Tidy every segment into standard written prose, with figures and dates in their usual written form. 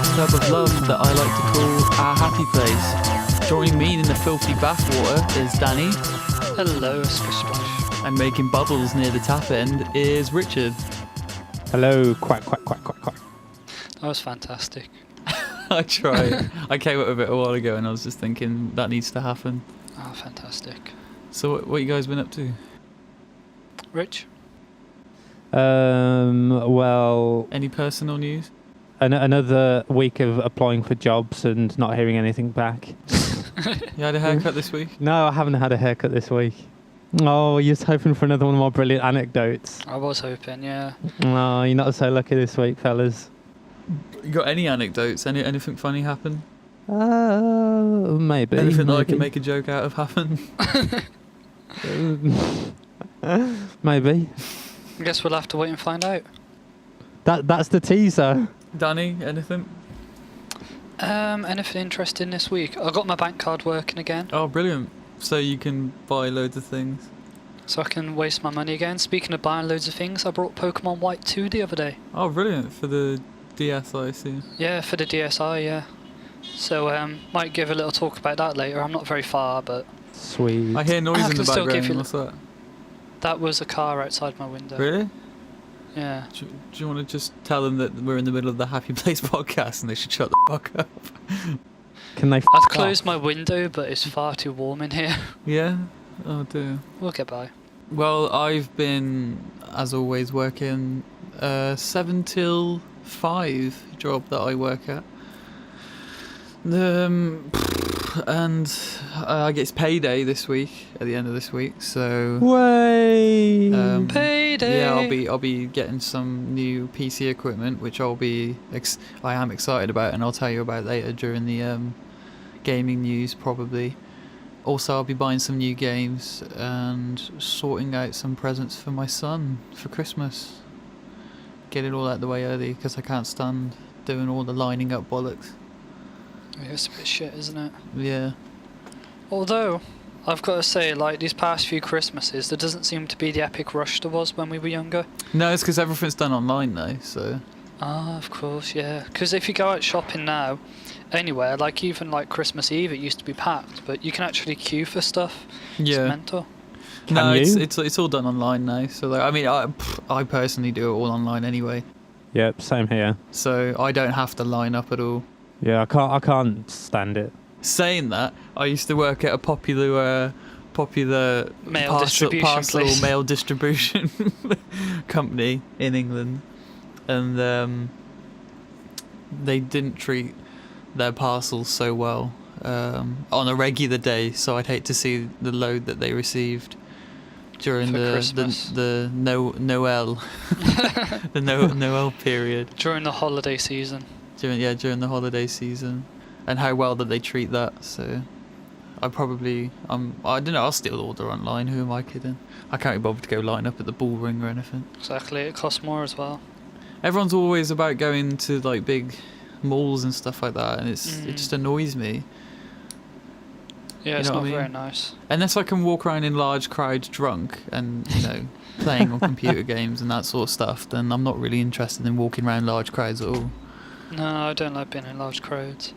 bathtub of love that I like to call our happy place. Joining me in the filthy bathwater is Dani. Hello, Splish Splash. And making bubbles near the tap end is Richard. Hello, quack, quack, quack, quack, quack. That was fantastic. I tried. I came up with it a while ago and I was just thinking that needs to happen. Oh, fantastic. So what you guys been up to? Rich? Well, Any personal news? another week of applying for jobs and not hearing anything back. You had a haircut this week? No, I haven't had a haircut this week. Oh, you're just hoping for another one of my brilliant anecdotes. I was hoping, yeah. No, you're not so lucky this week, fellas. You got any anecdotes? Anything funny happen? Maybe. Anything that I maybe. can make a joke out of happen? Maybe. I guess we'll have to wait and find out. That's the teaser. Danny, anything? Anything interesting this week? I got my bank card working again, Oh, brilliant. So you can buy loads of things. so I can waste my money again. Speaking of buying loads of things, I brought Pokemon White 2 the other day. Oh, brilliant. For the DS, I assume. Yeah, for the DSi, yeah. So, might give a little talk about that later. I'm not very far, but Sweet. I hear noise I in the can still give background. you- What's that? that was a car outside my window. Really? Yeah. Do you want to just tell them that we're in the middle of the Happy Place podcast and they should shut the fuck up? Can they I've off? closed my window, but it's far too warm in here. Yeah? Oh, dear. We'll get by. Well, I've been, as always, working 7 till 5 job that I work at. And I get payday this week, at the end of this week, so... Way. Payday! Yeah, I'll be getting some new PC equipment, which I am excited about, and I'll tell you about later during the gaming news, probably. Also, I'll be buying some new games and sorting out some presents for my son for Christmas. Get it all out the way early, because I can't stand doing all the lining up bollocks. Yeah, it's a bit shit, isn't it? Yeah. Although, I've got to say, like, these past few Christmases, there doesn't seem to be the epic rush there was when we were younger. No, it's because everything's done online now, so... Ah, of course, yeah. Because if you go out shopping now, anywhere, like even like Christmas Eve, it used to be packed, but you can actually queue for stuff. Yeah. It's mental. No, Can you? it's all done online now. So like, I mean, I personally do it all online anyway. Yep, same here. So I don't have to line up at all. Yeah, I can't stand it. Saying that, I used to work at a popular Mail distribution parcel place. mail distribution company in England, and they didn't treat their parcels so well on a regular day. So I'd hate to see the load that they received during For the Christmas. the Noel the Noel period During the holiday season. during the holiday season, and how well that they treat that. So I don't know, I'll still order online. Who am I kidding? I can't be bothered to go line up at the bull ring or anything. Exactly, it costs more as well. Everyone's always about going to like big malls and stuff like that, and it just annoys me. Yeah, You it's know what not I mean? very nice. Unless I can walk around in large crowds drunk and, you know, playing on computer games and that sort of stuff, then I'm not really interested in walking around large crowds at all. No, I don't like being in large crowds.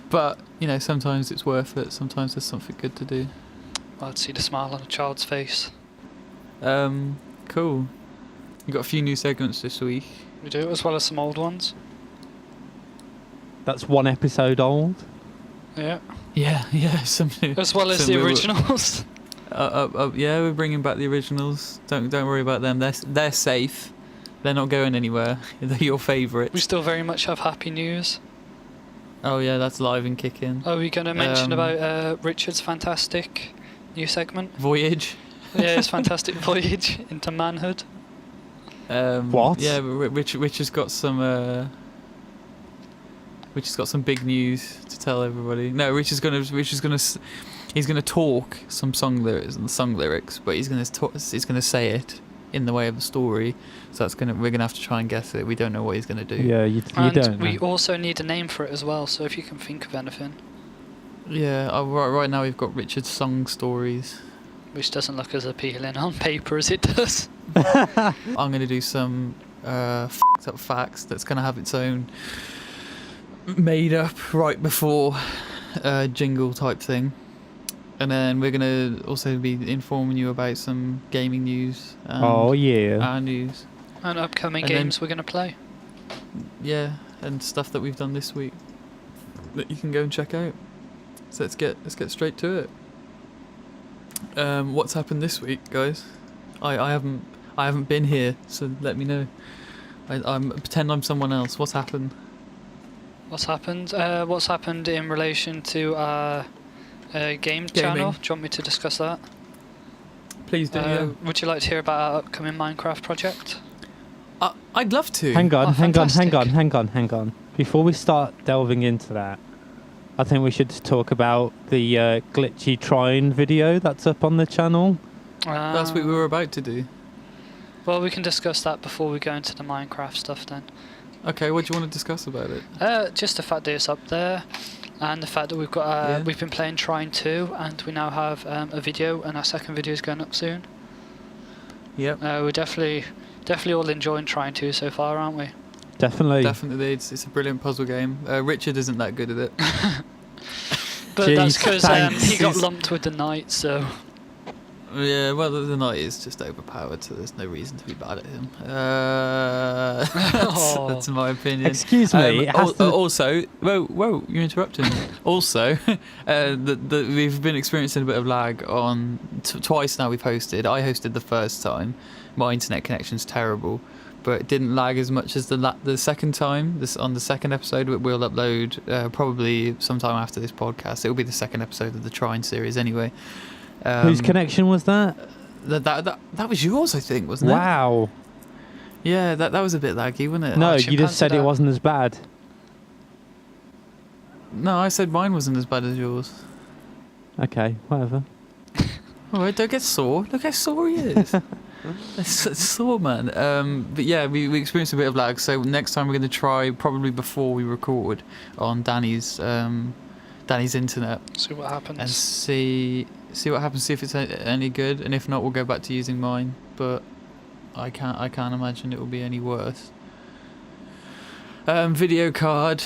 But, you know, sometimes it's worth it. Sometimes there's something good to do. I'd see the smile on a child's face. Cool. We've got a few new segments this week. We do, as well as some old ones. That's one episode old. Yeah. Yeah, some new. As well as some the new- originals. Yeah, we're bringing back the originals. Don't worry about them. They're safe. They're not going anywhere. They're your favourites. We still very much have happy news. Oh yeah, that's live and kicking. Are we going to mention Um, about Richard's fantastic new segment? Voyage. Yeah, his fantastic voyage into manhood. What? Yeah, Rich has got some. Rich has got some big news to tell everybody. No, Rich is gonna talk some song lyrics, but he's gonna say it in the way of the story. So we're gonna have to try and guess it. We don't know what he's gonna do. Yeah, you And don't. we know. also need a name for it as well, so if you can think of anything. Yeah. Right now we've got Richard's song stories. Which doesn't look as appealing on paper as it does. I'm gonna do some f***ed up facts that's gonna have its own made up right before jingle type thing. And then we're going to also be informing you about some gaming news. And Oh, yeah. our news. And upcoming And then- games we're going to play. Yeah, and stuff that we've done this week that you can go and check out. So let's get straight to it. What's happened this week, guys? I haven't been here, so let me know. I'm pretend I'm someone else. What's happened? What's happened? What's happened in relation to our game channel? Gaming. Do you want me to discuss that? Please do. Yeah. Would you like to hear about our upcoming Minecraft project? I'd love to. Hang on, Oh, hang fantastic. on. Before we start delving into that, I think we should talk about the glitchy trying video that's up on the channel. That's what we were about to do. Well, we can discuss that before we go into the Minecraft stuff then. Okay, what do you want to discuss about it? Just the fact that it's up there, and the fact that we've got we've been playing Trine 2, and we now have a video, and our second video is going up soon. Yep. We're definitely all enjoying Trine 2 so far, aren't we? Definitely. Definitely, it's a brilliant puzzle game. Richard isn't that good at it. But that's Jeez, because thanks. he got lumped with the knight, so... Yeah, well, the knight is just overpowered, so there's no reason to be bad at him. That's my opinion. Excuse me. it has to- Also, whoa, you're interrupting. Also, we've been experiencing a bit of lag on twice now. We've hosted. I hosted the first time. My internet connection's terrible, but it didn't lag as much as the second time. On the second episode, we'll upload probably sometime after this podcast. It will be the second episode of the Trine series anyway. Whose connection was that? That was yours, I think, wasn't it? Wow. Yeah, that was a bit laggy, wasn't it? No, you chimpanzee just said it that. wasn't as bad. No, I said mine wasn't as bad as yours. Okay, whatever. All right, don't get sore. Look how sore he is. It's sore, man. But yeah, we experienced a bit of lag. So next time we're going to try, probably before we record, on Dani's internet See what happens. and see what happens. See if it's any good, and if not, we'll go back to using mine. But I can't imagine it will be any worse. Video card.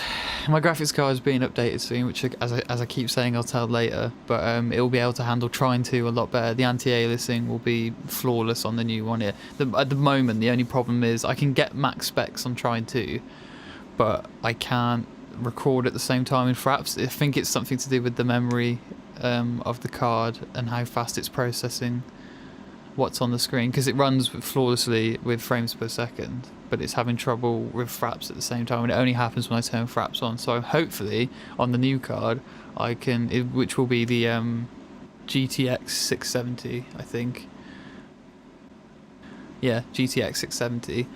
My graphics card is being updated soon, which, as I keep saying, I'll tell later. But it will be able to handle Trine 2 a lot better. The anti-aliasing will be flawless on the new one. At the moment, the only problem is I can get max specs on Trine 2, but I can't record at the same time in Fraps. I think it's something to do with the memory of the card and how fast it's processing what's on the screen, because it runs flawlessly with frames per second, but it's having trouble with Fraps at the same time, and it only happens when I turn Fraps on. So hopefully on the new card I can, which will be the GTX 670, I think. Yeah, GTX 670.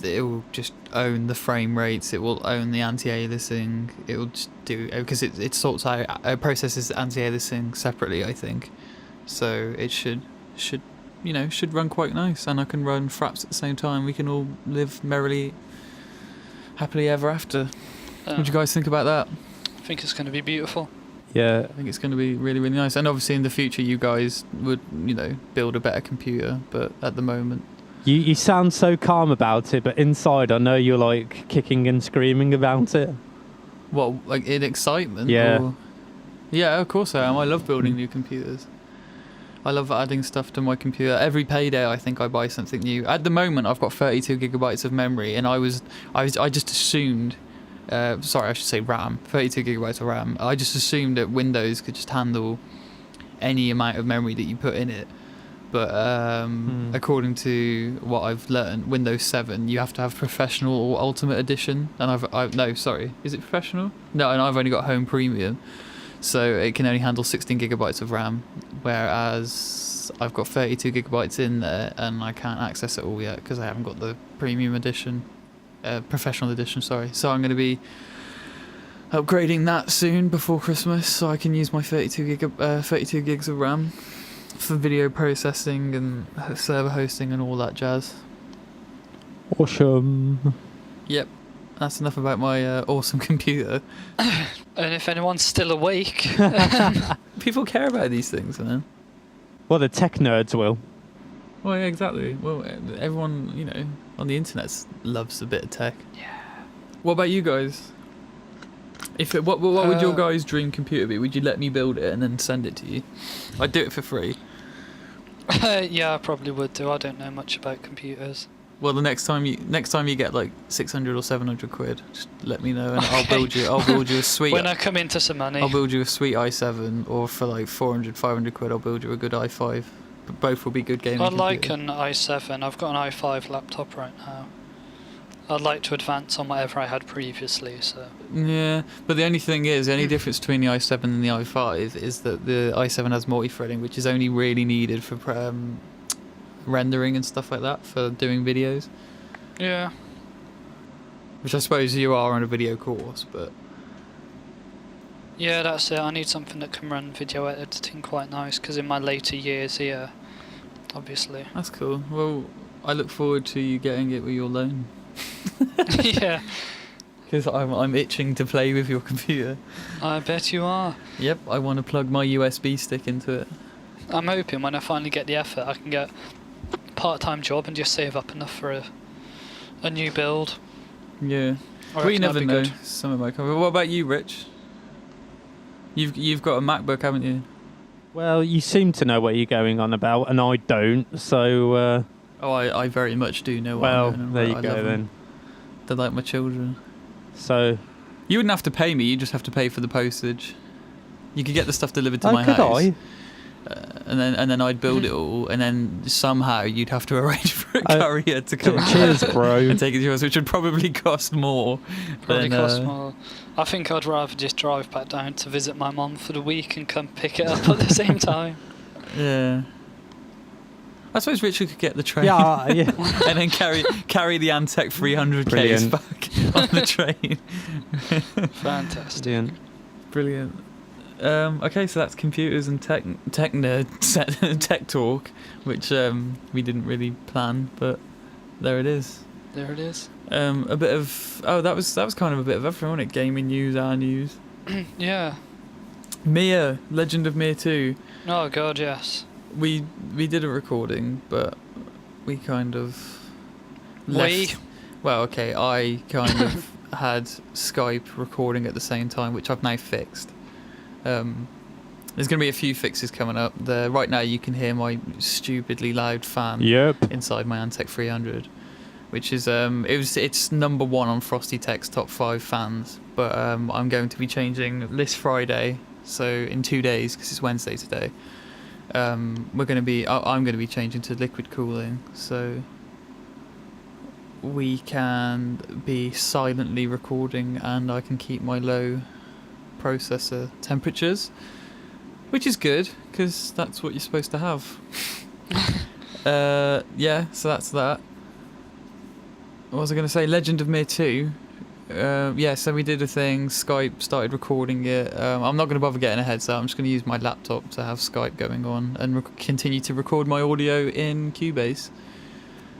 It will just own the frame rates, it will own the anti-aliasing, it will just do, because it sorts out, processes anti-aliasing separately, I think. So it should run quite nice, and I can run Fraps at the same time. We can all live merrily, happily ever after. What do you guys think about that? I think it's going to be beautiful. Yeah. I think it's going to be really, really nice. And obviously in the future you guys would, build a better computer, but at the moment... You sound so calm about it, but inside I know you're like kicking and screaming about it. What, like in excitement? Yeah. Or... Yeah, of course I am. I love building new computers. I love adding stuff to my computer. Every payday I think I buy something new. At the moment I've got 32 gigabytes of memory, and I just assumed, sorry, I should say RAM, 32 gigabytes of RAM. I just assumed that Windows could just handle any amount of memory that you put in it. But according to what I've learned, Windows 7, you have to have Professional or Ultimate Edition. And no, sorry, is it Professional? No, and I've only got Home Premium. So it can only handle 16 gigabytes of RAM, whereas I've got 32 gigabytes in there, and I can't access it all yet because I haven't got the Premium Edition, Professional Edition, sorry. So I'm going to be upgrading that soon before Christmas, so I can use my 32 gigs of RAM for video processing and server hosting and all that jazz. Awesome. Yep, that's enough about my awesome computer. And if anyone's still awake, People care about these things, man. Well, the tech nerds will. Well, yeah, exactly. Well, everyone, on the internet loves a bit of tech. What about you guys? What would your guys' dream computer be? Would you let me build it and then send it to you? I'd do it for free. Yeah, I probably would do. I don't know much about computers. Well, the next time you get like 600 or 700 quid, just let me know and I'll build you a sweet. When I come into some money, I'll build you a sweet i7, or for like 400, 500 quid, I'll build you a good i5. But both will be good gaming. I'd like computers. an i7. I've got an i5 laptop right now. I'd like to advance on whatever I had previously. So. Yeah, but the only thing is, the only difference between the i7 and the i5 is that the i7 has multi-threading, which is only really needed for rendering and stuff like that, for doing videos. Yeah. Which I suppose you are on a video course, but... Yeah, that's it. I need something that can run video editing quite nice, because in my later years here, obviously. That's cool. Well, I look forward to you getting it with your loan. Yeah. Because I'm itching to play with your computer. I bet you are. Yep, I want to plug my USB stick into it. I'm hoping when I finally get the effort, I can get a part-time job and just save up enough for a new build. Yeah. I We reckon never that'd be know. good. Some of my cover. What about you, Rich? You've got a MacBook, haven't you? Well, you seem to know what you're going on about, and I don't. So, Oh, I very much do know. well, what I'm going there on you about. I go love then. them. They're like my children. So, You wouldn't have to pay me. You just have to pay for the postage. You could get the stuff delivered to oh, my could house. I? And then I'd build it all, and then somehow you'd have to arrange for a Oh, courier to come Cheers, bro. and take it to yours, which would probably cost more. Probably than, cost more. I think I'd rather just drive back down to visit my mum for the week and come pick it up at the same time. Yeah. I suppose Richard could get the train. Yeah, yeah. And then carry the Antec 300 case Brilliant. back on the train. Fantastic. Brilliant. Brilliant. Okay, so that's computers and tech nerd tech talk, which we didn't really plan, but there it is. There it is. A bit of that was kind of a bit of everything, wasn't it? Gaming news, our news. Yeah. Mia, Legend of Mia 2. Oh god, yes. We did a recording, but we kind of left. Well, okay, I kind of had Skype recording at the same time, which I've now fixed. There's going to be a few fixes coming up. Right now you can hear my stupidly loud fan Yep. inside my Antec 300, which is it's number 1 on Frosty Tech's top 5 fans. But I'm going to be changing this Friday, so in 2 days, because it's Wednesday today. I'm going to be changing to liquid cooling, so we can be silently recording, and I can keep my low processor temperatures, which is good because that's what you're supposed to have. Yeah, so that's that. What was I going to say? Legend of Mir 2. Yeah, so we did a thing. Skype started recording it. I'm not going to bother getting ahead, so I'm just going to use my laptop to have Skype going on and continue to record my audio in Cubase,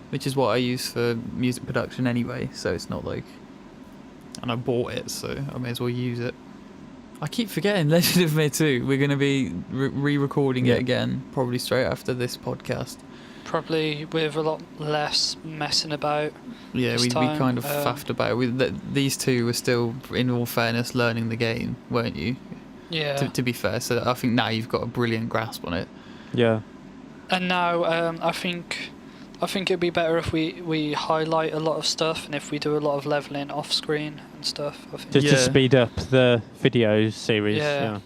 which is what I use for music production anyway, so it's not like... And I bought it, so I may as well use it. I keep forgetting Legend of Mir 2. We're going to be re-recording it again, probably straight after this podcast. Probably with a lot less messing about. Yeah, we kind of faffed about it. These two were still, in all fairness, learning the game, weren't you? Yeah. To be fair, so I think now you've got a brilliant grasp on it. Yeah. And now I think it'd be better if we highlight a lot of stuff and if we do a lot of leveling off screen and stuff. I think. Just to Yeah. speed up the video series. Yeah.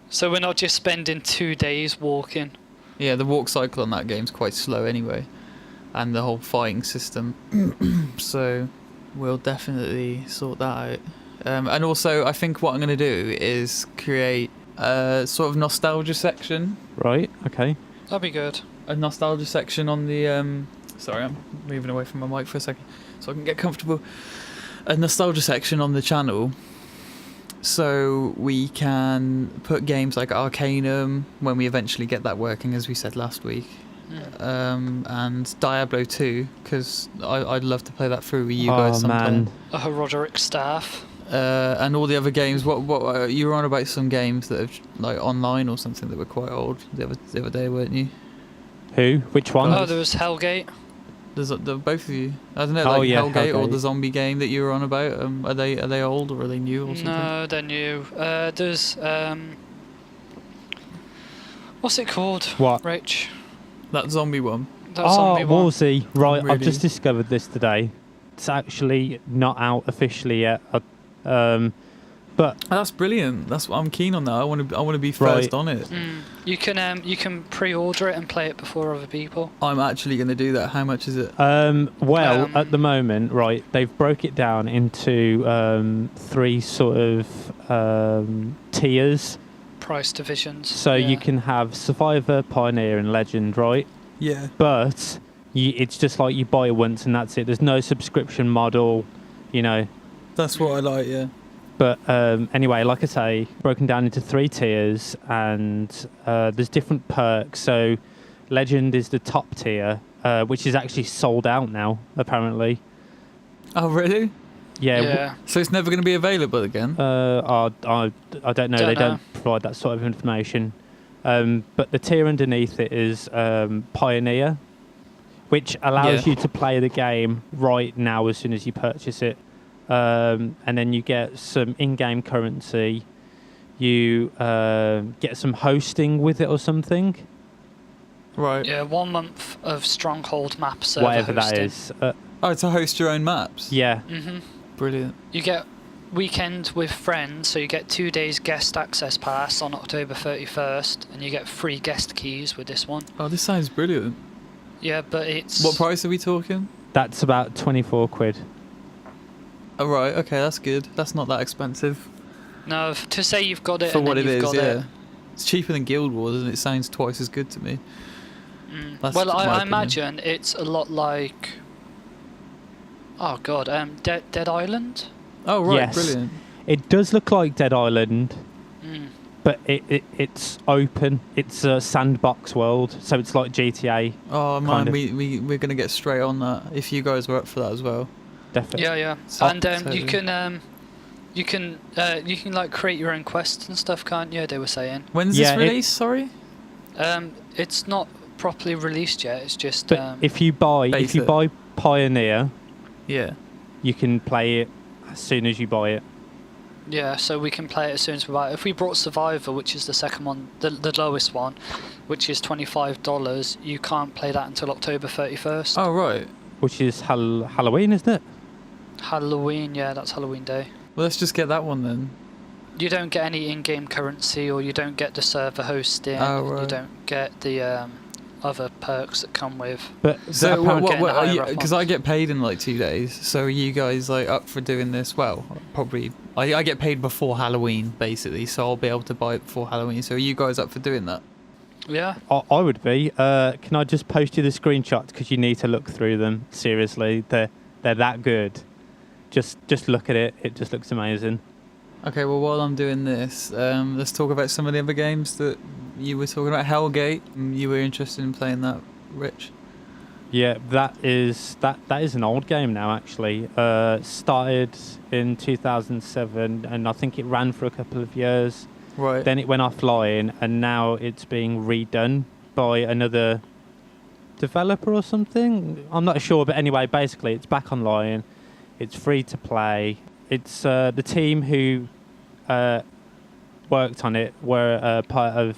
So we're not just spending 2 days walking. Yeah, the walk cycle on that game's quite slow anyway, and the whole fighting system. So we'll definitely sort that out. And also, I think what I'm going to do is create a sort of nostalgia section. Right. Okay. That'd be good. A nostalgia section on the... sorry, I'm moving away from my mic for a second so I can get comfortable. A nostalgia section on the channel, so we can put games like Arcanum, when we eventually get that working, as we said last week, and Diablo 2, because I'd love to play that through with you guys sometime. Man. A Roderick staff. And all the other games. What you were on about some games that have like online or something that were quite old the other day, weren't you? Who? Which one? Oh, there was Hellgate. both of you. I don't know, Oh, like yeah, Hellgate or Hellgate. the zombie game that you were on about. Are they old or are they new or something? No, they're new. There's what's it called? What? Rich. That zombie one. That Oh, zombie one. Wolsey. Right, Really? I've just discovered this today. It's actually not out officially yet. But That's brilliant. That's what I'm keen on now. I want to be first Right. on it. You can pre-order it and play it before other people. I'm actually going to do that. How much is it? at the moment, right, they've broke it down into 3 sort of tiers. Price divisions. So yeah. you can have Survivor, Pioneer, and Legend, right? Yeah. But it's just like you buy it once and that's it. There's no subscription model, you know. That's what I like. Yeah. But anyway, like I say, broken down into 3 tiers, and there's different perks. So Legend is the top tier, which is actually sold out now, apparently. Oh really? Yeah. Yeah. So it's never going to be available again? I don't know. They don't provide that sort of information. But the tier underneath it is Pioneer, which allows Yeah. you to play the game right now as soon as you purchase it. And then you get some in-game currency. You get some hosting with it or something. Right. Yeah, 1 month of Stronghold map server Whatever that hosting. is. Oh, to host your own maps? Yeah. Brilliant. You get weekend with friends, so you get 2 days guest access pass on October 31st, and you get free guest keys with this one. Oh, this sounds brilliant. Yeah, but it's... What price are we talking? That's about 24 quid. Oh, right. Okay, that's good. That's not that expensive. No, to say you've got it For and what then it you've is, got yeah. it. It's cheaper than Guild Wars, and it sounds twice as good to me. That's Well, my I opinion. imagine it's a lot like... Oh, God, Dead Island? Oh, right. Yes. Brilliant. It does look like Dead Island, but it's open. It's a sandbox world, so it's like GTA. Oh, man, of. we're going to get straight on that if you guys were up for that as well. Definitely. Yeah. So- And totally. you can like create your own quests and stuff, can't you? They were saying. When's Yeah, this released, sorry? It's not properly released yet. It's just But if you beta. buy Pioneer, Yeah. you can play it as soon as you buy it. yeah. So we can play it as soon as we buy it. If we brought Survivor, which is the second one, the lowest one, which is $25, you can't play that until October 31st. Oh, right. Which is Halloween, isn't it? Halloween, yeah, that's Halloween Day. Well, let's just get that one then. You don't get any in-game currency, or you don't get the server hosting. Oh, right. You don't get the other perks that come with. But So, apparently getting the higher up because ones. I get paid in like 2 days. So are you guys like up for doing this? Well, probably. I get paid before Halloween, basically, so I'll be able to buy it before Halloween. So are you guys up for doing that? Yeah. I would be. Can I just post you the screenshots because you need to look through them? Seriously, they're that good. Just look at it. It just looks amazing. Okay, well, while I'm doing this, let's talk about some of the other games that you were talking about. Hellgate, you were interested in playing that, Rich? Yeah, that is an old game now. Actually, started in 2007, and I think it ran for a couple of years. Right. Then it went offline, and now it's being redone by another developer or something. I'm not sure, but anyway, basically, it's back online. It's free to play. It's the team who worked on it were part of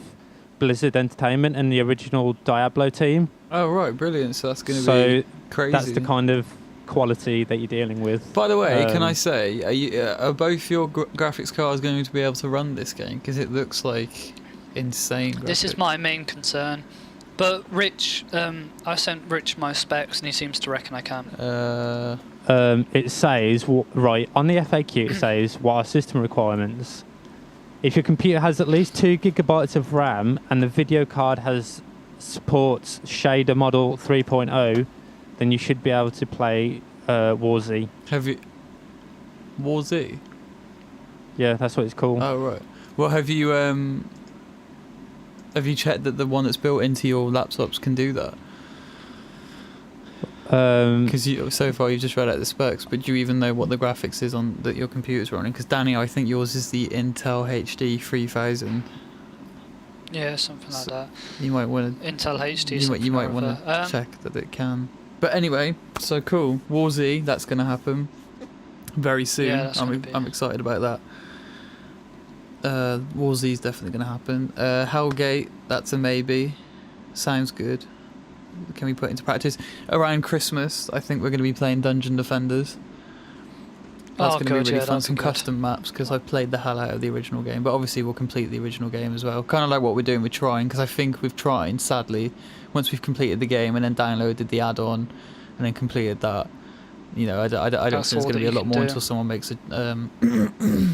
Blizzard Entertainment and the original Diablo team. Oh, right, brilliant. So that's going to So be crazy. that's the kind of quality that you're dealing with. By the way, can I say, are both your graphics cards going to be able to run this game? Because it looks like insane graphics. This is my main concern. But Rich, I sent Rich my specs, and he seems to reckon I can. It says, right, on the FAQ it says, what are system requirements? If your computer has at least 2 gigabytes of RAM and the video card supports shader model 3.0, then you should be able to play War Z. Have you... War Z? Yeah, that's what it's called. Oh, right. Well, have you checked that the one that's built into your laptops can do that? Because so far you've just read out the specs, but do you even know what the graphics is on that your computer's running? Because Dani, I think yours is the Intel HD 3000. Yeah, something like that. You might want to. Intel HD. You might something or want other. to check that it can. But anyway, so cool. War Z, that's going to happen very soon. Yeah, that's gonna be- I'm excited about that. War Z is definitely going to happen. Hellgate, that's a maybe. Sounds good. Can we put into practice? Around Christmas, I think we're going to be playing Dungeon Defenders. That's going to be really fun. that'd Some be good. custom maps, because I've played the hell out of the original game. But obviously we'll complete the original game as well. Kind of like what we're doing with Trine, because I think with Trine, sadly, once we've completed the game and then downloaded the add-on and then completed that, you know, I don't think That's there's all going to be that a you lot can more do. until someone makes it,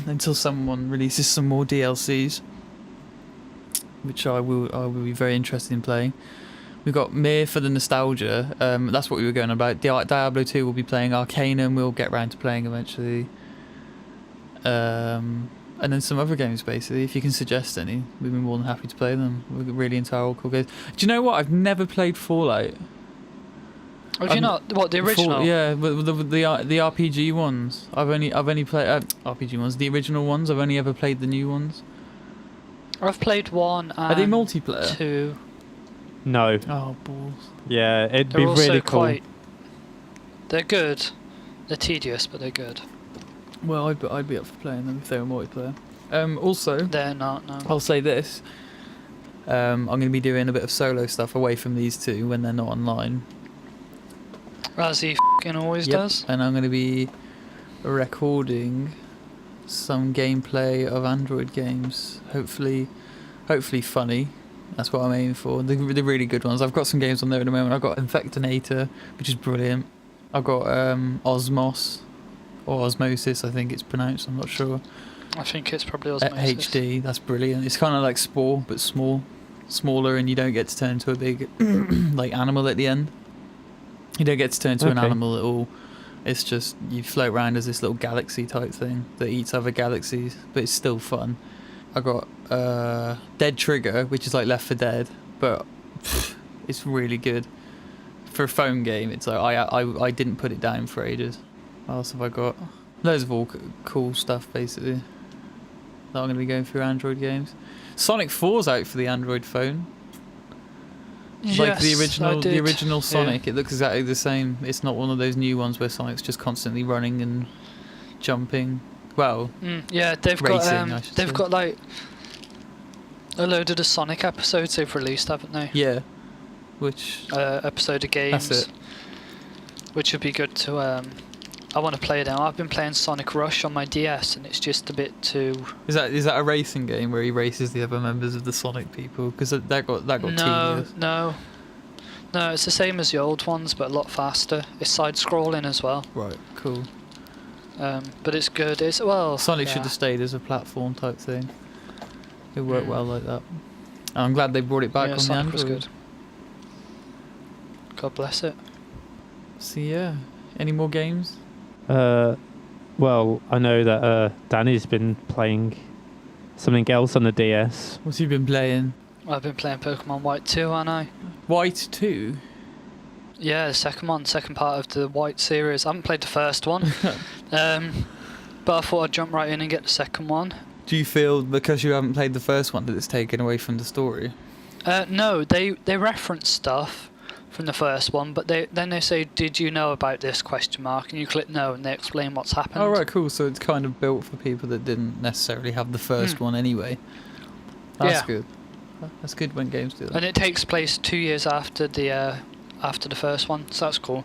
until someone releases some more DLCs, which I will be very interested in playing. We've got Mir for the nostalgia. That's what we were going about. Diablo 2 will be playing. Arcanum we'll get round to playing eventually. And then some other games, basically. If you can suggest any, we'd be more than happy to play them. We're really into our old cool games. Do you know what? I've never played Fallout. Have you not? What, the original? Yeah, but the RPG ones. I've only played RPG ones. The original ones. I've only ever played the new ones. I've played 1 and Are they multiplayer? 2. No. Oh balls. Yeah, it'd They're be also really cool. They're good. They're tedious, but they're good. Well, I'd be up for playing them if they were multiplayer. Also, They're not, no. I'll say this. I'm going to be doing a bit of solo stuff away from these two when they're not online. As he f***ing always does. And I'm going to be recording some gameplay of Android games. Hopefully funny. That's what I'm aiming for. The really good ones. I've got some games on there at the moment. I've got Infectinator, which is brilliant. I've got Osmos, or Osmosis, I think it's pronounced. I'm not sure. I think it's probably Osmosis. HD, that's brilliant. It's kind of like Spore, but smaller, and you don't get to turn into a big like animal at the end. You don't get to turn into an animal at all. It's just you float around as this little galaxy type thing that eats other galaxies, but it's still fun. I got Dead Trigger, which is like Left 4 Dead, but it's really good for a phone game. It's like I didn't put it down for ages. What else have I got? Loads of all cool stuff basically that I'm going to be going through Android games. Sonic 4's out for the Android phone. Like the original Sonic, Yeah. It looks exactly the same. It's not one of those new ones where Sonic's just constantly running and jumping. Well, Yeah, they've racing, I got should they've say. got like a load of the Sonic episodes they've released, haven't they? yeah. Which Episode of games. that's it. Which would be good to I want to play them. I've been playing Sonic Rush on my DS and it's just a bit too. Is that a racing game where he races the other members of the Sonic people? Because that got No, tedious. no, it's the same as the old ones, but a lot faster. It's side-scrolling as well, Right, cool. but it's good. It's Sonic yeah. should have stayed as a platform type thing. It worked well like that. And I'm glad they brought it back Yeah, on Sonic the was Android. good. God bless it. So yeah, any more games? Well, I know that Dani's been playing something else on the DS. What's you been playing? I've been playing Pokemon White 2, haven't I? White 2? Yeah, the second part of the White series. I haven't played the first one, but I thought I'd jump right in and get the second one. Do you feel because you haven't played the first one that it's taken away from the story? No, they reference stuff from the first one, but then they say, "Did you know about this?" ? And you click no, and they explain what's happened. Oh right, cool. So it's kind of built for people that didn't necessarily have the first one anyway. That's Yeah. good. That's good when games do that. And it takes place 2 years after the first one, so that's cool.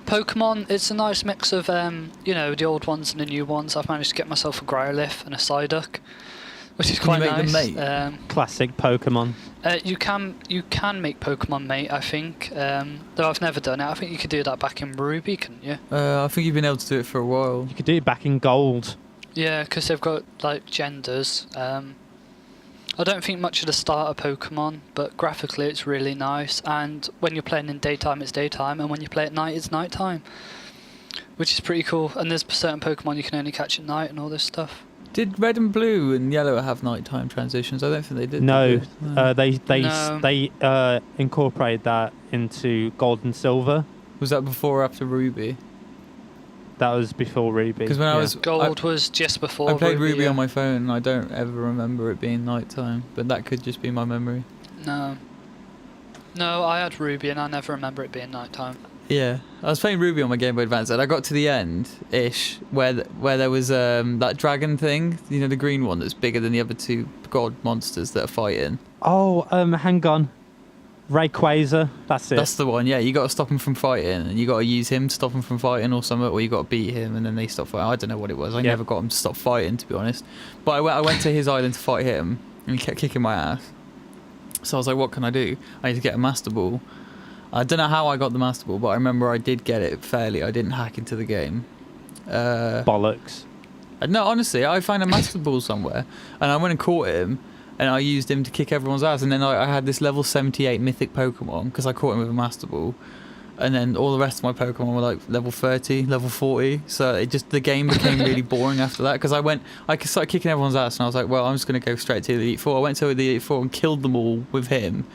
Pokemon, it's a nice mix of the old ones and the new ones. I've managed to get myself a Growlithe and a Psyduck, which is Can you quite make nice. them mate? Classic Pokemon. You can make Pokemon mate, I think. Though I've never done it. I think you could do that back in Ruby, couldn't you? I think you've been able to do it for a while. You could do it back in Gold. Yeah, because they've got like genders. I don't think much of the starter Pokemon, but graphically it's really nice. And when you're playing in daytime, it's daytime, and when you play at night, it's nighttime, which is pretty cool. And there's certain Pokemon you can only catch at night and all this stuff. Did Red and Blue and Yellow have nighttime transitions? I don't think they did. No, did they? No. they incorporated that into Gold and Silver. Was that before or after Ruby? That was before Ruby. Because when I was Gold was just before. I played Ruby yeah. on my phone and I don't ever remember it being nighttime, but that could just be my memory. No. No, I had Ruby and I never remember it being nighttime. Yeah, I was playing Ruby on my Game Boy Advance, and I got to the end-ish where there was that dragon thing, you know, the green one that's bigger than the other two god monsters that are fighting. Oh, hang on. Rayquaza, that's it. That's the one. Yeah, you got to stop him from fighting, and you got to use him to stop him from fighting, or something, or you got to beat him, and then they stop fighting. I don't know what it was. I never got him to stop fighting, to be honest. But I went to his island to fight him, and he kept kicking my ass. So I was like, what can I do? I need to get a Master Ball. I don't know how I got the Master Ball, but I remember I did get it fairly. I didn't hack into the game. Bollocks. No, honestly, I found a Master Ball somewhere, and I went and caught him, and I used him to kick everyone's ass. And then I had this level 78 mythic Pokemon, because I caught him with a Master Ball. And then all the rest of my Pokemon were like level 30, level 40. So the game became really boring after that, because I started kicking everyone's ass, and I was like, well, I'm just going to go straight to the Elite Four. I went to the Elite Four and killed them all with him.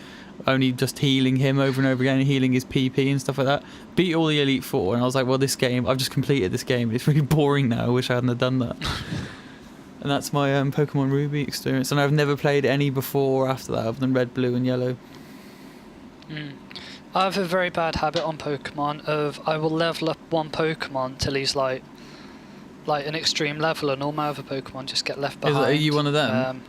Only just healing him over and over again, healing his PP and stuff like that. Beat all the Elite Four, and I was like, well, this game, I've just completed this game. It's really boring now. I wish I hadn't have done that. And that's my Pokemon Ruby experience. And I've never played any before or after that, other than Red, Blue, and Yellow. I have a very bad habit on Pokemon of I will level up one Pokemon till he's like an extreme level, and all my other Pokemon just get left behind. Are you one of them?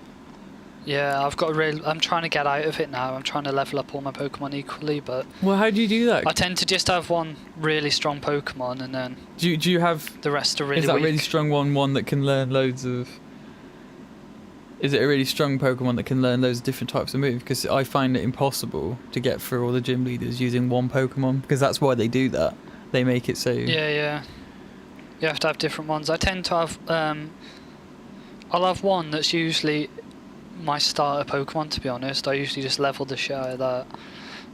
Yeah, I'm trying to get out of it now. I'm trying to level up all my Pokemon equally, but Well, how do you do that? I tend to just have one really strong Pokemon, and then Do you have... the rest are really Is that weak. really strong one that can learn loads of... Is it a really strong Pokemon that can learn loads of different types of moves? Because I find it impossible to get through all the gym leaders using one Pokemon, because that's why they do that. They make it so... Yeah. You have to have different ones. I tend to have... I'll have one that's usually my starter Pokemon, to be honest. I usually just level the shit out of that.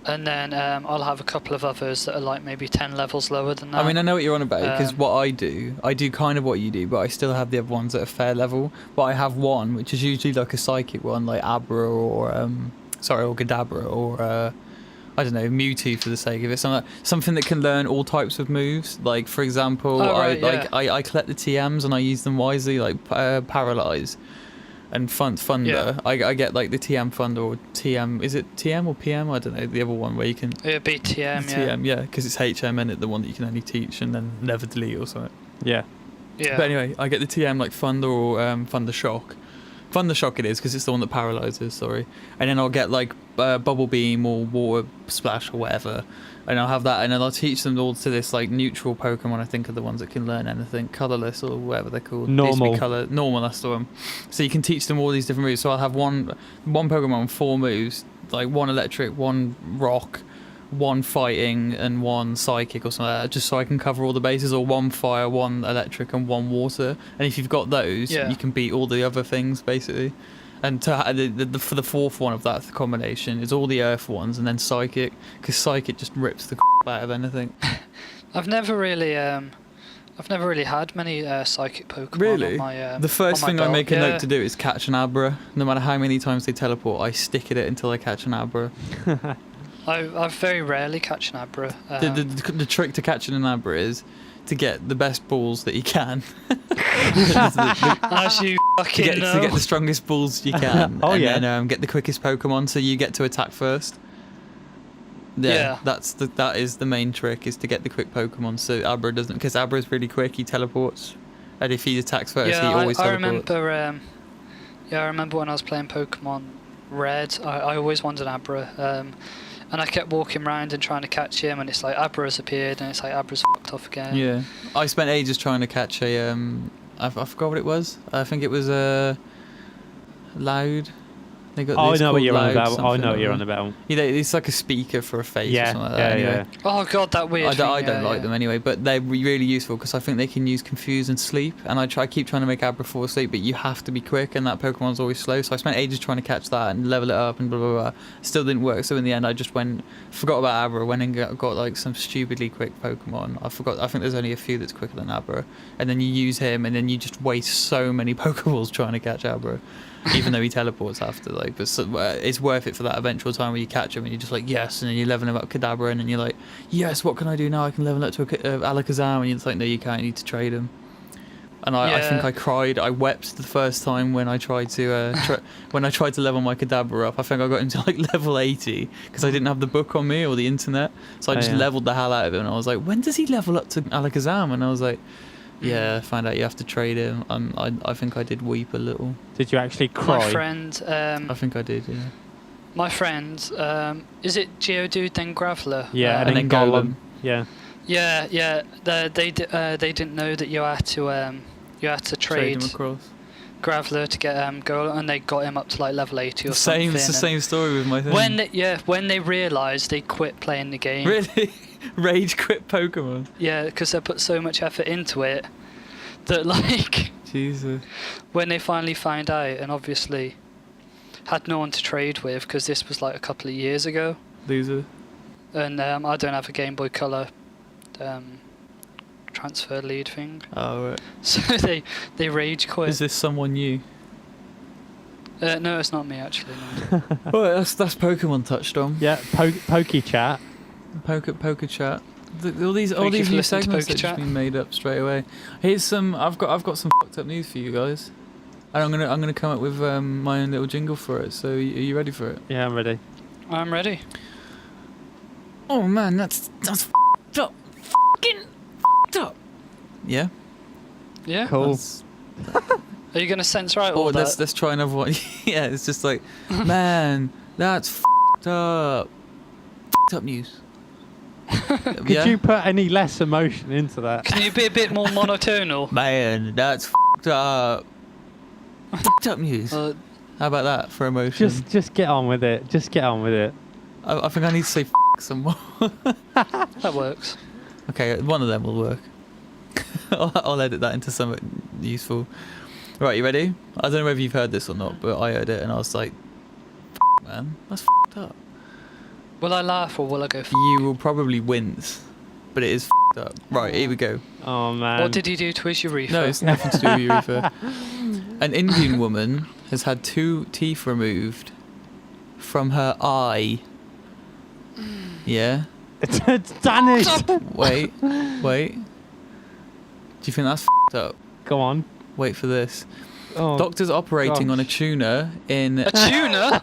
And then I'll have a couple of others that are like maybe 10 levels lower than that. I mean, I know what you're on about, because what I do kind of what you do, but I still have the other ones at a fair level. But I have one, which is usually like a psychic one, like Abra or Gadabra, or I don't know, Mewtwo for the sake of it. Something that can learn all types of moves. Like, for example, I collect the TMs and I use them wisely, like Paralyze. And Thunder, yeah. I get like the TM Thunder or TM. Is it TM or PM? I don't know. The other one where you can. It'd be TM, TM, yeah, because it's HM and it the one that you can only teach and then never delete or something. Yeah. But anyway, I get the TM like Thunder or Thunder Shock. Thunder Shock it is, because it's the one that paralyzes. Sorry. And then I'll get like Bubble Beam or Water Splash or whatever. And I'll have that, and then I'll teach them all to this like neutral Pokemon. I think are the ones that can learn anything, colorless or whatever they're called. Normal. Normal, that's the one. So you can teach them all these different moves. So I'll have one Pokemon, 4 moves, like 1 electric, 1 rock, 1 fighting, and 1 psychic or something like that, just so I can cover all the bases. Or 1 fire, 1 electric, and 1 water. And if you've got those, you can beat all the other things basically. And for the 4th one of that combination is all the earth ones, and then psychic, because psychic just rips the out of anything. I've never really had many psychic Pokemon. Really? On my, the first thing I make a yeah. note to do is catch an Abra. No matter how many times they teleport, I stick at it until I catch an Abra. I very rarely catch an Abra. The trick to catching an Abra is to get the best balls that you can. As you fucking know. To get the strongest balls you can. And then get the quickest Pokemon, so you get to attack first. Yeah. That is the main trick, is to get the quick Pokemon, so Abra doesn't, because Abra is really quick, he teleports. And if he attacks first, he always teleports. I remember when I was playing Pokemon Red, I always wanted Abra. And I kept walking around and trying to catch him, and it's like Abra's appeared, and it's like Abra's fucked off again. Yeah, I spent ages trying to catch a I forgot what it was. I think it was Loud. They got. I know what you're on about. I know what you're on about. Yeah, it's like a speaker for a face or something like that. Anyway. Oh god, that weird. I don't like them anyway, but they're really useful because I think they can use Confuse and Sleep, and I keep trying to make Abra fall asleep, but you have to be quick, and that Pokemon's always slow. So I spent ages trying to catch that and level it up and blah blah blah. Still didn't work. So in the end, I just forgot about Abra, went and got like some stupidly quick Pokemon. I think there's only a few that's quicker than Abra, and then you use him, and then you just waste so many Pokeballs trying to catch Abra. Even though he teleports after, like, but it's worth it for that eventual time where you catch him and you're just like, yes, and then you're leveling up Kadabra, and then you're like, yes, what can I do now? I can level up to Alakazam, and you're just like, no, you can't, you need to trade him. And I think Yeah. I cried. I wept the first time when I tried to when I tried to level my Kadabra up. I think I got him to like level 80 because I didn't have the book on me or the internet. So I just leveled the hell out of him. And I was like, when does he level up to Alakazam? And I was like, yeah, find out you have to trade him. I think I did weep a little. Did you actually cry? My friend, I think I did, yeah. my friend, is it Geodude then Graveler? Yeah, and then Golem. Yeah. Yeah. They didn't know that you had to Trade trade him across. Graveler to get Golem, and they got him up to like level 80 or Same, something. it's the same story with my thing. When they realised, they quit playing the game. Really? Rage quit Pokemon? Yeah, because they put so much effort into it that like Jesus. when they finally found out, and obviously had no one to trade with because this was like a couple of years ago, Loser. and I don't have a Game Boy Color transfer lead thing, Oh, right. so they rage quit. Is this someone new? No, it's not me actually. No. Well, that's Pokemon touched on. Yeah, Pokey Chat. Poker chat. All these Thank you for new listening to segments Poker that just Chat. been made up straight away. Here's some. I've got some fucked up news for you guys, and I'm gonna come up with my own little jingle for it. So are you ready for it? Yeah, I'm ready. I'm ready. Oh man, that's fucked up. Fucking fucked up. Yeah. Yeah. Cool. That's- Are you gonna censor out all Oh, that? let's try another one. Yeah, it's just like, man, that's fucked up. Fucked up news. Could you put any less emotion into that? Can you be a bit more monotonal? Man, that's fucked up. Fucked up news. How about that for emotion? Just get on with it. Just get on with it. I think I need to say some more. That works. Okay, one of them will work. I'll edit that into something useful. Right, you ready? I don't know whether you've heard this or not, but I heard it and I was like, man, that's fucked up. Will I laugh or will I go? You will probably wince, but it is fucked up. Right, here we go. Oh man. What did he do to his urethra? No, it's nothing to do with urethra. An Indian woman has had 2 teeth removed from her eye. Yeah? It's Dani. Wait. Do you think that's fucked up? Go on. Wait for this. Oh, Doctors operating on a gosh. tuner in... A tuner?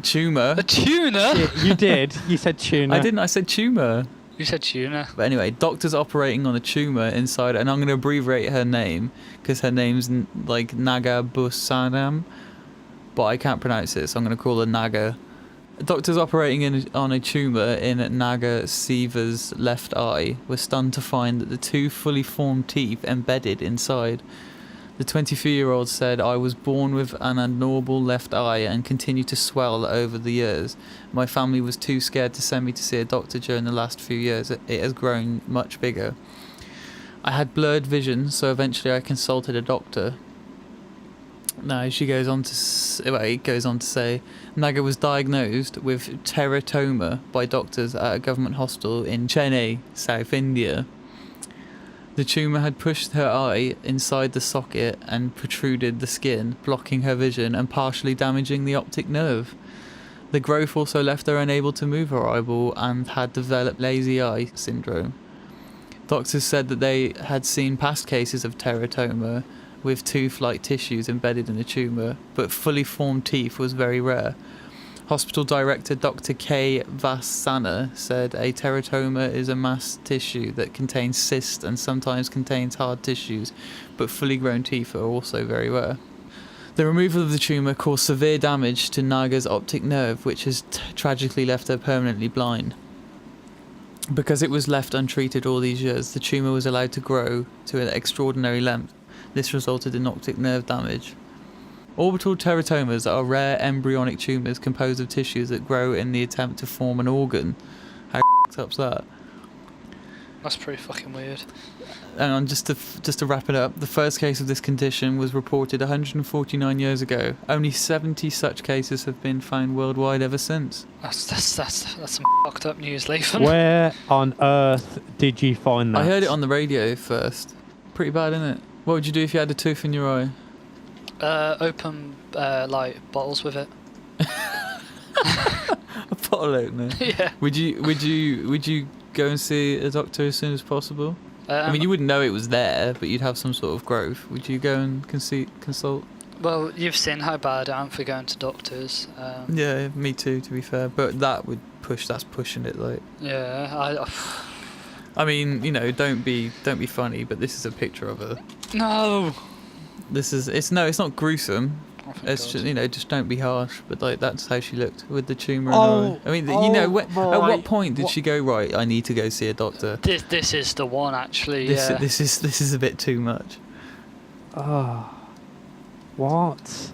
tumor. A tuner? You did. You said tuna. I didn't, I said tumor. You said tuner. But anyway, doctors operating on a tumor inside, and I'm going to abbreviate her name because her name's like Naga Busanam, but I can't pronounce it, so I'm going to call her Naga. Doctors operating on a tumor in Naga Siva's left eye were stunned to find that the 2 fully formed teeth embedded inside. The 23-year-old said, I was born with an abnormal left eye and continued to swell over the years. My family was too scared to send me to see a doctor during the last few years. It has grown much bigger. I had blurred vision, so eventually I consulted a doctor. Now, she goes on to it goes on to say, Naga was diagnosed with teratoma by doctors at a government hospital in Chennai, South India. The tumour had pushed her eye inside the socket and protruded the skin, blocking her vision and partially damaging the optic nerve. The growth also left her unable to move her eyeball and had developed lazy eye syndrome. Doctors said that they had seen past cases of teratoma with tooth-like tissues embedded in the tumour, but fully formed teeth was very rare. Hospital director Dr. K. Vassana said a teratoma is a mass tissue that contains cysts and sometimes contains hard tissues, but fully grown teeth are also very rare. The removal of the tumour caused severe damage to Naga's optic nerve, which has tragically left her permanently blind. Because it was left untreated all these years, the tumour was allowed to grow to an extraordinary length. This resulted in optic nerve damage. Orbital teratomas are rare embryonic tumours composed of tissues that grow in the attempt to form an organ. How f***ed up's that? That's pretty fucking weird. And just to wrap it up, the first case of this condition was reported 149 years ago. Only 70 such cases have been found worldwide ever since. That's some fucked up news, Lathan. Where on earth did you find that? I heard it on the radio first. Pretty bad, isn't it? What would you do if you had a tooth in your eye? Open like bottles with it. A bottle opener. Yeah. Would you go and see a doctor as soon as possible? I mean, you wouldn't know it was there, but you'd have some sort of growth. Would you go and consult? Well, you've seen how bad I am for going to doctors. Yeah, me too, to be fair. But that would that's pushing it, like. Yeah, I mean, you know, don't be funny, but this is a picture of her. No! It's not gruesome. Oh, thank It's God. just, you know, just don't be harsh. But like, that's how she looked with the tumour in Oh, her eye. I mean, you know, at right. what point did she go, right, I need to go see a doctor? This is the one, actually. This is a bit too much. Oh, what?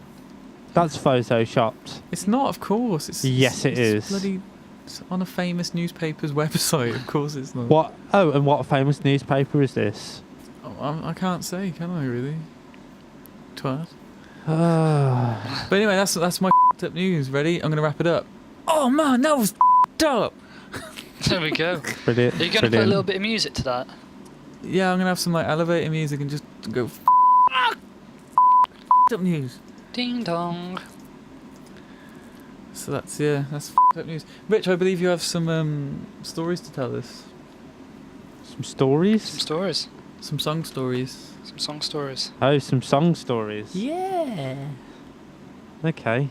That's photoshopped. It's not, of course. Yes, it is. Bloody, it's on a famous newspaper's website. Of course, it's not. What? Oh, and what famous newspaper is this? Oh, I can't say, can I really? Twat. Ah. But anyway, that's my up news. Ready? I'm gonna wrap it up. Oh man, that was up. There we go. Brilliant. Are you going to put a little bit of music to that? Yeah, I'm gonna have some like elevator music and just go up news. Ding dong. So that's up news. Rich, I believe you have some stories to tell us. Some stories? Some stories. Some song stories. Some song stories. Oh, some song stories. Yeah. Okay.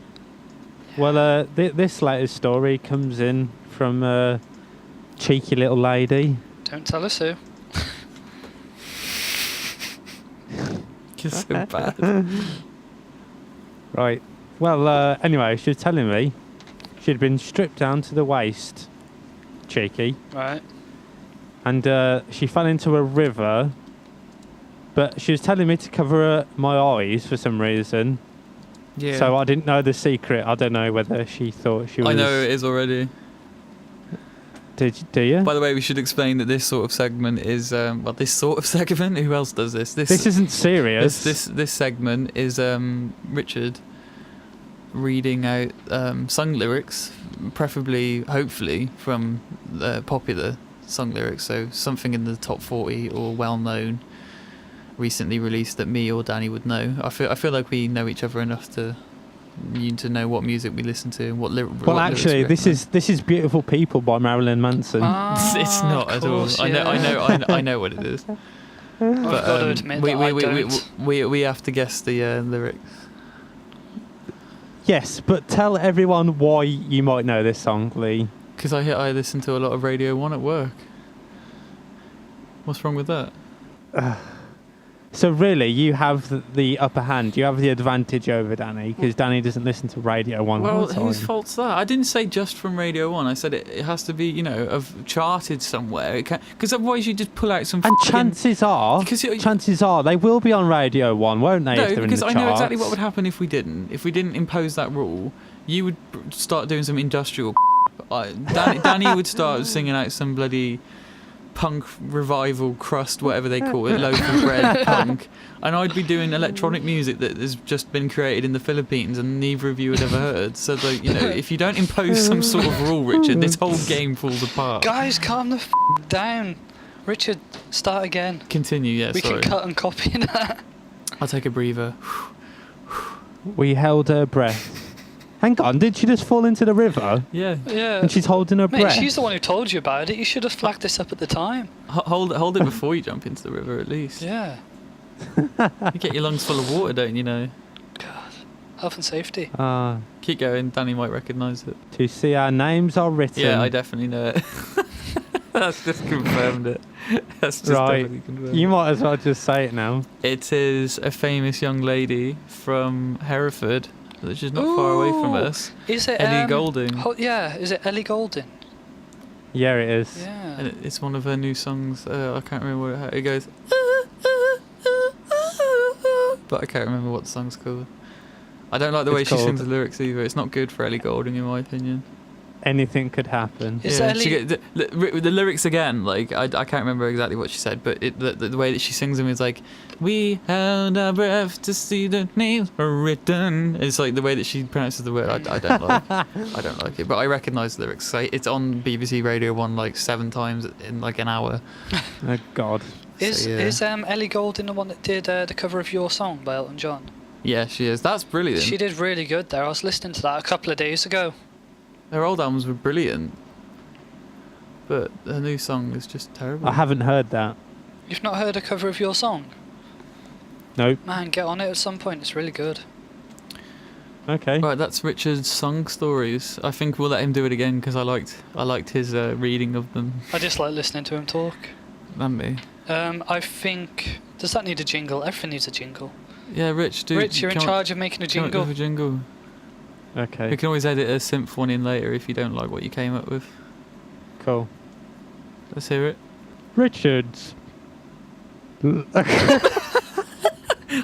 Well, this latest story comes in from a cheeky little lady. Don't tell us who. You're so bad. Right. Well, anyway, she was telling me she'd been stripped down to the waist, cheeky, Right. and she fell into a river. But she was telling me to cover my eyes for some reason. Yeah. So I didn't know the secret. I don't know whether she thought she was. I know it is already. Do you? By the way, we should explain that this sort of segment is this sort of segment. Who else does this? This isn't serious. This segment is Richard reading out song lyrics, preferably, hopefully, from popular song lyrics. So something in the top 40 or well-known, recently released that me or Dani would know. I feel like we know each other enough to know what music we listen to and what lyrics. Well, actually, this is "Beautiful People" by Marilyn Manson. It's not at all. I know what it is. I've But got to admit that I don't. we have to guess the lyrics. Yes, but tell everyone why you might know this song, Lee. Because I listen to a lot of Radio 1 at work. What's wrong with that? So really, you have the upper hand. You have the advantage over Dani because Dani doesn't listen to Radio 1 all Well, the time. whose fault's that? I didn't say just from Radio 1. I said it has to be, you know, charted somewhere. Because otherwise you just pull out some. And fucking- chances are they will be on Radio 1, won't they? if No, they're because in the I know exactly charts? what would happen if we didn't. If we didn't impose that rule, you would start doing some industrial. Dani would start singing out some bloody punk revival crust, whatever they call it, loaf of bread punk, and I'd be doing electronic music that has just been created in the Philippines and neither of you had ever heard. So, like, you know, if you don't impose some sort of rule, Richard, this whole game falls apart. Guys, calm the down. Richard, start again. Continue, yeah, We sorry. can cut and copy that. I'll take a breather. We held her breath. Hang on, did she just fall into the river? Yeah. Yeah. And she's holding her Mate, breath. she's the one who told you about it. You should have flagged this up at the time. Hold it before you jump into the river, at least. Yeah. You get your lungs full of water, don't you know? God. Health and safety. Keep going, Dani might recognise it. To see our names are written. Yeah, I definitely know it. That's just confirmed it. That's just Right. definitely confirmed You it. might as well just say it now. It is a famous young lady from Hereford, which is not far away from Ooh. us. Is it Ellie Goulding. Yeah, is it Ellie Goulding? Yeah, it is. Yeah. And it's one of her new songs. I can't remember how it goes. But I can't remember what the song's called. I don't like the way It's she called- sings the lyrics either. It's not good for Ellie Goulding, in my opinion. Anything could happen. Is Yeah, Ellie- she the lyrics again, like I can't remember exactly what she said, but the way that she sings them is like, we held our breath to see the names were written. It's like the way that she pronounces the word. I don't like. I don't like it, but I recognise the lyrics. It's on BBC Radio 1 like 7 times in like an hour. Oh, God. Is So, yeah. is Ellie Goulding the one that did the cover of Your Song by Elton John? Yeah, she is. That's brilliant. She did really good there. I was listening to that a couple of days ago. Her old albums were brilliant, but her new song is just terrible. I haven't heard that. You've not heard a cover of your song? Nope. Man, get on it at some point. It's really good. Okay. Right, that's Richard's song stories. I think we'll let him do it again because I liked his reading of them. I just like listening to him talk. And me. I think... Does that need a jingle? Everything needs a jingle. Yeah, Rich, dude. Rich, you're in charge of making a come up jingle. with a jingle. Okay. We can always edit a synth one in later if you don't like what you came up with. Cool. Let's hear it. Richards. What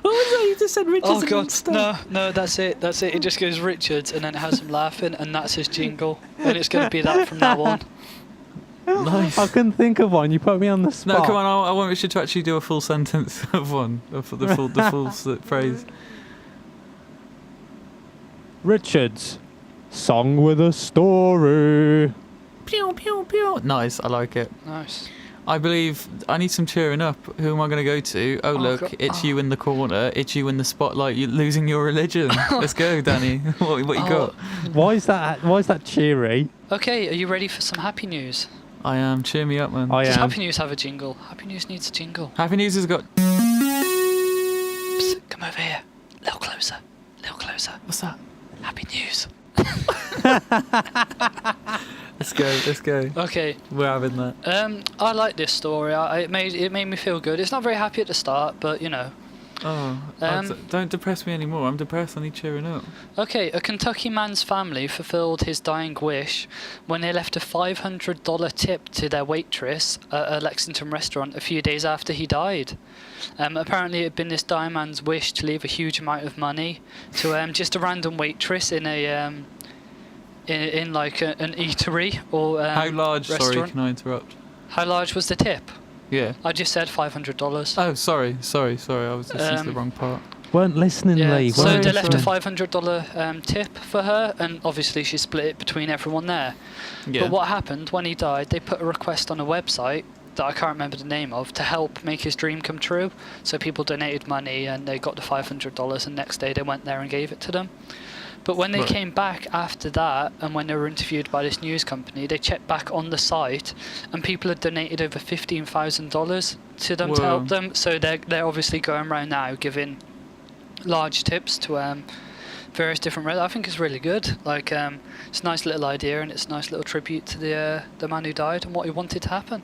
was that? You just said Richards. Oh god, no, that's it. It just goes Richards and then it has him laughing and that's his jingle. And it's going to be that from now on. Nice. I couldn't think of one. You put me on the spot. No, come on. I want Richard to actually do a full sentence of one, of the full phrase. Richards. Song with a story. Pew pew pew. Nice. I like it. Nice. I believe I need some cheering up. Who am I going to go to? Oh, look, God. it's you in the corner. It's you in the spotlight. You're losing your religion. Let's go, Danny. What you got? Why is that cheery? Okay, are you ready for some happy news? I am. Cheer me up, man. I Does am. Happy News have a jingle? Happy News needs a jingle. Happy News has got. Psst, come over here. Little closer. What's that? Happy News. Let's go. Okay. We're having that. I like this story. It made me feel good. It's not very happy at the start, but you know. Oh, don't depress me anymore. I'm depressed. I need cheering up. Okay, a Kentucky man's family fulfilled his dying wish when they left a $500 tip to their waitress at a Lexington restaurant a few days after he died. Apparently, it had been this dying man's wish to leave a huge amount of money to just a random waitress in a in like an eatery or How large? restaurant. Sorry, can I interrupt? How large was the tip? Yeah. I just said $500. Oh, sorry. I was listening to the wrong part. Weren't listening, Yeah, Lee. so weren't they left a listening. $500 tip for her, and obviously she split it between everyone there. Yeah. But what happened when he died, they put a request on a website that I can't remember the name of to help make his dream come true. So people donated money and they got the $500 and next day they went there and gave it to them. But when they Right. came back after that and when they were interviewed by this news company, they checked back on the site and people had donated over $15,000 to them to Whoa. help them. So they're obviously going around now giving large tips to various different I think it's really good. Like it's a nice little idea and it's a nice little tribute to the man who died and what he wanted to happen.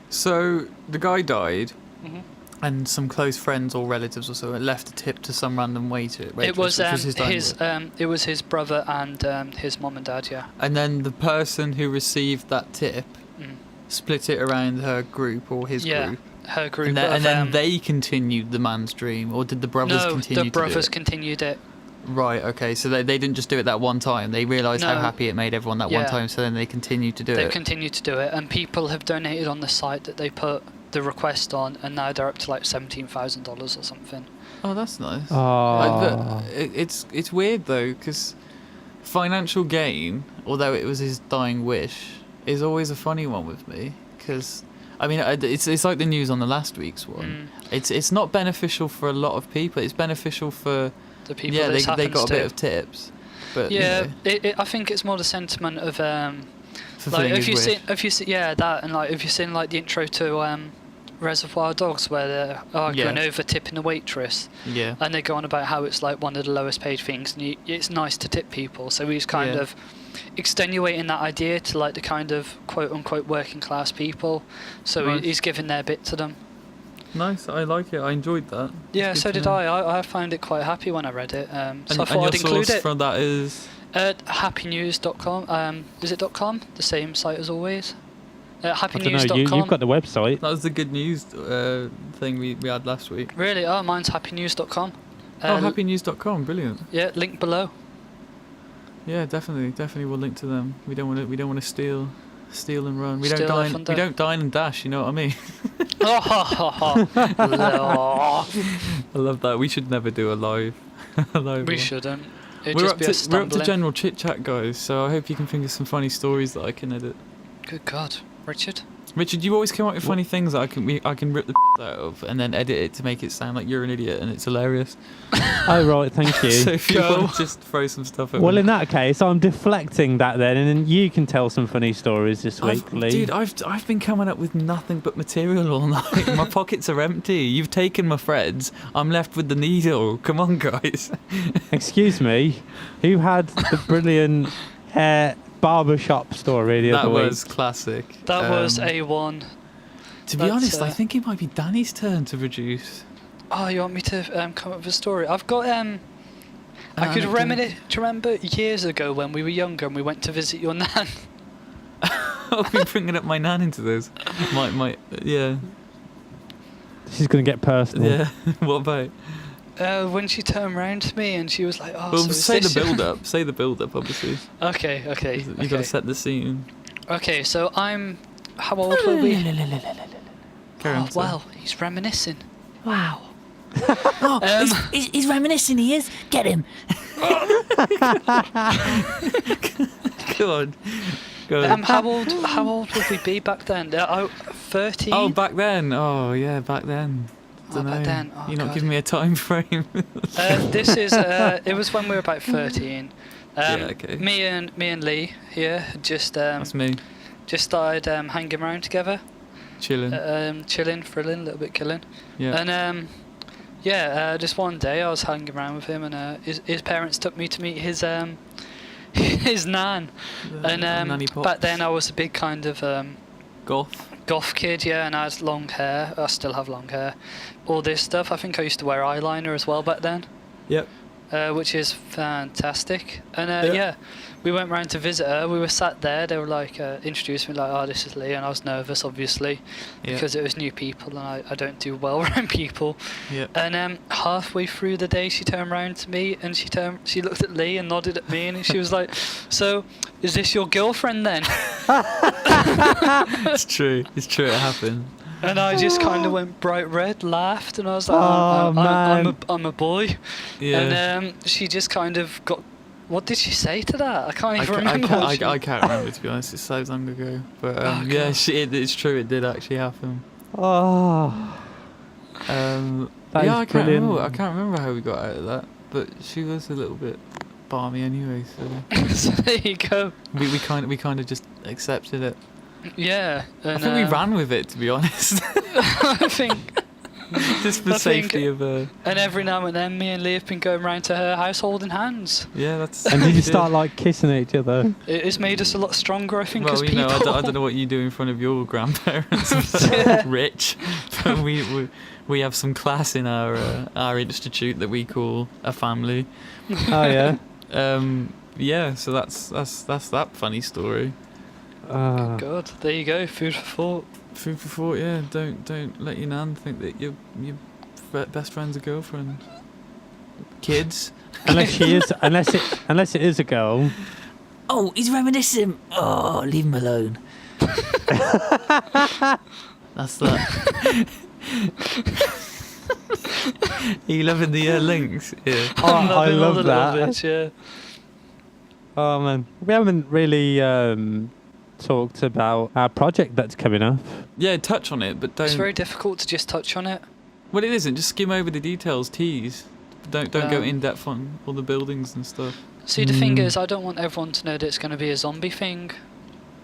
So the guy died, Mhm. and some close friends or relatives or so left a tip to some random waitress. It was which his dying his wish. it was his brother and his mom and dad. Yeah. And then the person who received that tip Mm. split it around her group or his Yeah. group. Her group. And then, of, they continued the man's dream, or did the brothers no, continue the to brothers do it? continued it. Right, okay, so they didn't just do it that one time. They realised how No. happy it made everyone that one Yeah. time, so then they continued to do They've it. continued to do it, and people have donated on the site that they put the request on, and now they're up to like $17,000 or something. Oh, that's nice. Oh. It's weird though, because financial gain, although it was his dying wish, is always a funny one with me. Because I mean, it's like the news on the last week's one. It's not beneficial for a lot of people. It's beneficial for The people yeah, this they happens got a to. bit of tips. But Yeah, you know, I think it's more the sentiment of fulfilling like his wish. if you see yeah that, and like if you've seen like the intro to Reservoir Dogs where they're arguing Yeah. over tipping the waitress, Yeah. and they go on about how it's like one of the lowest paid things, and it's nice to tip people. So he's kind Yeah. of extenuating that idea to like the kind of quote unquote working class people. So Nice. he's giving their bit to them. Nice, I like it. I enjoyed that. Yeah, It's so good did to know. I found it quite happy when I read it. So I And thought your I'd include source it. from that is happynews.com. Is it .com? The same site as always. I don't know. Happynews.com. You've got the website. that was the good news thing we had last week. Really? Oh, mine's happynews.com. happynews.com, brilliant. Yeah, link below. Yeah, definitely we'll link to them. We don't want to steal and run. We Steal their don't thunder. dine and dash, you know what I mean? Oh, ha, ha, ha. I love that. We should never do a live We one. shouldn't. It'd We're just up be to us we're up to stumbling. general chit chat, guys, so I hope you can think of some funny stories that I can edit. Good God. Richard. Richard, you always come up with funny things that I can rip the out of and then edit it to make it sound like you're an idiot, and it's hilarious. Oh, right, thank you. So if you want to just throw some stuff at Well, me. in that case, I'm deflecting that then, and then you can tell some funny stories this week, Lee. Dude, I've been coming up with nothing but material all night. My pockets are empty. You've taken my threads. I'm left with the needle. Come on, guys. Excuse me, who had the brilliant hair barbershop story the other week? That was classic. That was A1. To be That's, honest, I think it might be Danny's turn to produce. Oh, you want me to come up with a story? I've got I could anecdote. reminisce. Do you remember years ago when we were younger and we went to visit your nan? I'll be bringing up my nan into this. Yeah. She's going to get personal. Yeah. What about? When she turned round to me and she was like, "Oh, Well, so is say the this your-" build-up. Say the build-up, obviously. Okay. You've got to set the scene. Okay, so I'm. How old will we? Carry on, Oh, sir. wow, he's reminiscing. Wow. Oh, he's reminiscing, he is. Get him. Go on. Go on. How old would we be back then? 13. Oh, back then. Oh, yeah, back then. Dunno. Back then. Oh, You're not God. giving me a time frame. This is. It was when we were about 13. Yeah, okay. Me and Lee here had just That's me. just started hanging around together, Chilling. chilling, thrilling, a little bit killing. Yeah. And just one day I was hanging around with him, and his parents took me to meet his his nan. And Nanny back then I was a big kind of goth. kid, yeah, and I had long hair. I still have long hair. All this stuff. I think I used to wear eyeliner as well back then. Yep. Which is fantastic. And Yeah. we went round to visit her. We were sat there. They were like introduced me like, "Oh, this is Lee," and I was nervous, obviously, Yeah. because it was new people, and I don't do well around people. Yep. And halfway through the day, she turned round to me and she looked at Lee and nodded at me, and she was like, "So, is this your girlfriend then?" It's true. It's true. It happened. And I just kind of went bright red, laughed, and I was like, Oh, man. I'm a boy." Yeah. And she just kind of got. What did she say to that? I can't even I remember. what she- can't remember, to be honest. It's so long ago. But Oh, yeah, God. it's true. It did actually happen. Oh, that Yeah, is brilliant. I can't remember how we got out of that. But she was a little bit balmy anyway, so So there you go. we kind of just accepted it. Yeah. I And, think we ran with it, to be honest. I think. Just for I think- safety of And every now and then, me and Lee have been going round to her house holding hands. yeah, that's. And did you start like kissing each other? It's made us a lot stronger, I think, as Well, you people. know, I don't know what you do in front of your grandparents. Rich, but we have some class in our institute that we call a family. Oh yeah. Yeah, so that's that funny story. God, there you go. Food for thought. Food for thought. Yeah, don't let your nan think that your best friend's a girlfriend. Kids. unless it is a girl. Oh, he's reminiscing. Oh, leave him alone. That's that. Are you loving the links? Yeah. Oh, I Loving all love the little that. bits, yeah. Oh man, we haven't really talked about our project that's coming up. Yeah, touch on it, but don't. It's very difficult to just touch on it. Well, it isn't. Just skim over the details, tease. Don't go Um, in depth on all the buildings and stuff. See, the thing is, I don't want everyone to know that it's going to be a zombie thing.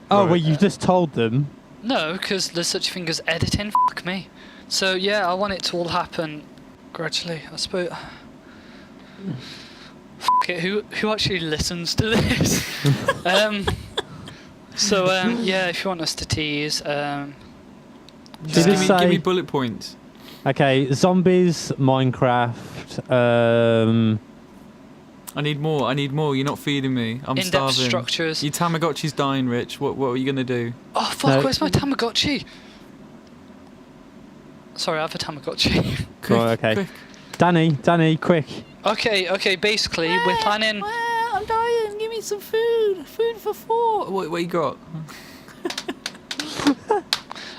Oh, Right. well, you just told them. No, because there's such a thing as editing. Fuck me. So yeah, I want it to all happen gradually. I suppose. Fuck it. Who actually listens to this? Yeah, if you want us to tease, Did Just it give me say- bullet points. Okay, zombies, Minecraft. I need more. You're not feeding me. I'm in-depth starving. structures. Your Tamagotchi's dying, Rich. What are you gonna do? Oh fuck! No. Where's my Tamagotchi? Sorry, I have a Tamagotchi. Quick, Right, okay. quick. Danny, quick. Okay. Basically, we're planning. I'm dying. Give me some food. Food for thought. What you got?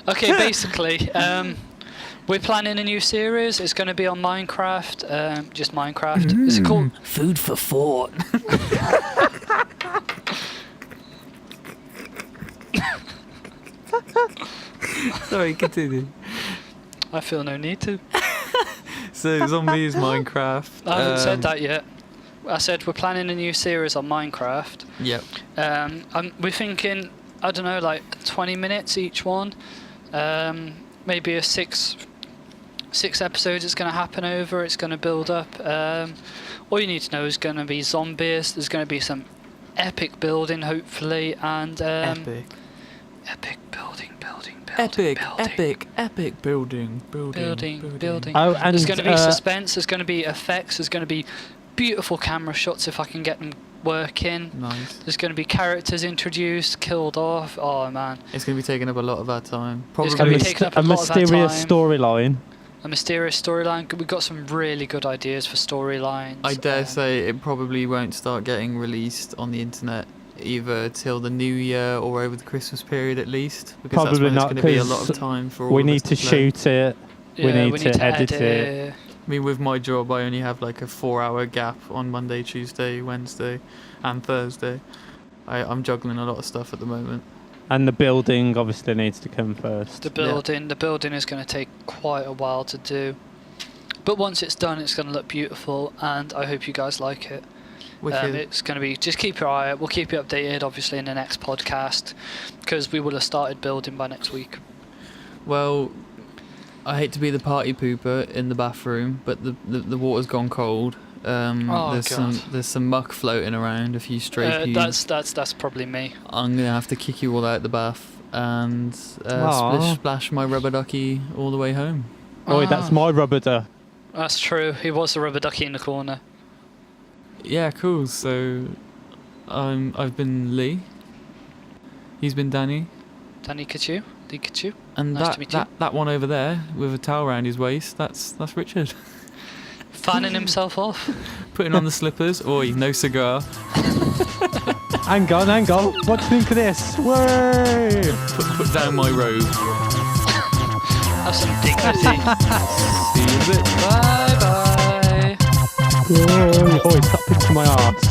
Okay, basically, we're planning a new series. It's going to be on Minecraft. Just Minecraft. Is it called? Food for thought. Sorry, continue. I feel no need to. So zombies, Minecraft. I haven't said that yet. I said we're planning a new series on Minecraft. Yep. We're thinking, I don't know, like 20 minutes each one. Maybe a six episodes it's going to happen over. It's going to build up. All you need to know is going to be zombies. There's going to be some epic building, hopefully, and Epic. epic building. Epic building. Oh, and There's going to be suspense. There's going to be effects. There's going to be beautiful camera shots if I can get them working. Nice. There's going to be characters introduced, killed off. Oh man, It's going to be taking up a lot of our time. It's a, gonna be Probably. taking up a a lot of our mysterious time. storyline. A mysterious storyline. We've got some really good ideas for storylines. I dare say it probably won't start getting released on the internet either till the new year or over the Christmas period at least, because that's Probably when it's not, going to be a 'cause lot of time for all We of us need to play. shoot it. Yeah, we need to edit it. I mean, with my job, I only have like a 4-hour gap on Monday, Tuesday, Wednesday, and Thursday. I'm juggling a lot of stuff at the moment. And the building obviously needs to come first. The building is going to take quite a while to do, but once it's done, it's going to look beautiful, and I hope you guys like it. Wicked. It's going to be, just keep your eye out. We'll keep you updated, obviously, in the next podcast, because we will have started building by next week. Well, I hate to be the party pooper in the bathroom, but the water's gone cold. There's some muck floating around, a few stray peas. That's probably me. I'm gonna have to kick you all out the bath and Aw. splash my rubber ducky all the way home. Oh, that's my rubber duck. That's true. He was the rubber ducky in the corner. Yeah, cool. So, I've been Lee. He's been Dani. Dani Kachu. Lee Kachu. And Nice to meet you. that one over there with a towel around his waist, that's Richard. Fanning himself off. Putting on the slippers. Oi, no cigar. Hang on. What do you think of this? Way! Put down my robe. Have some dignity. See you in a bit. Bye bye. Oi, stop pinching my arse.